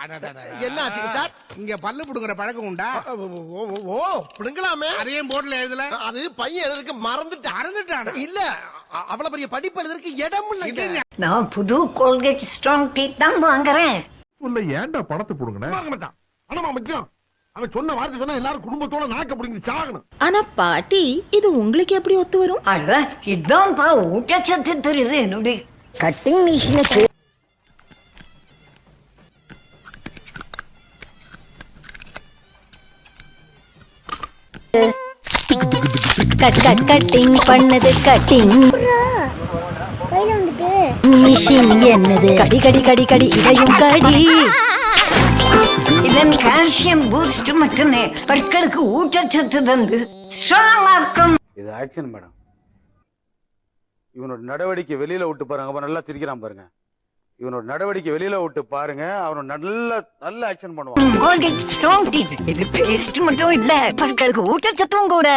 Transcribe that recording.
என்ன ஆச்சுங்க சார்? இங்க பல்லு புடுங்குற பழக்கம் உண்டா? ஓ பிடுங்கலாமே. அதையும் போர்ட்ல எழுதல. அது பையன் எழுதுறதுக்கு மறந்துட்டான். இல்ல அவ்வளவு பெரிய படிப்பு எழுதுறதுக்கு இடம் இல்ல. நான் புது கோல்கேட் ஸ்ட்ராங் டீத் தான் வாங்குறேன். உள்ள ஏன்டா பணத்தை புடுங்கன? வாங்க மாட்டான். ஆனா முக்கியம் அவன் சொன்ன வார்த்தை சொன்னா எல்லாரும் குடும்பத்தோட நாக்க புடிங்கி சாகணும். ஆனா பாட்டி இது உங்களுக்கு எப்படி ஒத்து வரும்? அட இதான் பா ஊட்டச்சத்து தெரியுது என்னுடைய கட்டிங் மிஷினுக்கு. கட்டிங் பண்ணது கட்டிங் மிஷின் என்னது? கடி கடி கடி கடி இதையும் கடி. இதன் கால்சியம் பூஸ்ட் மட்டுமே பற்களுக்கு ஊட்டச்சத்து தந்து ஸ்ட்ராங் ஆக்கும். இது ஆக்ஷன் மேடம். இவனோட நடவடிக்கை வெளியில விட்டு பாருங்க. அவன் நல்லா சிரிக்கிறான் பாருங்க. இவனோட நடவடிக்கை வெளியில விட்டு பாருங்க. அவன் நல்ல ஆக்ஷன் பண்ணுவான். கோல்கேட் ஸ்ட்ராங் டீத் இது பேஸ்ட் மட்டும் இல்ல பற்களுக்கு ஊட்டச்சத்தும் கூட.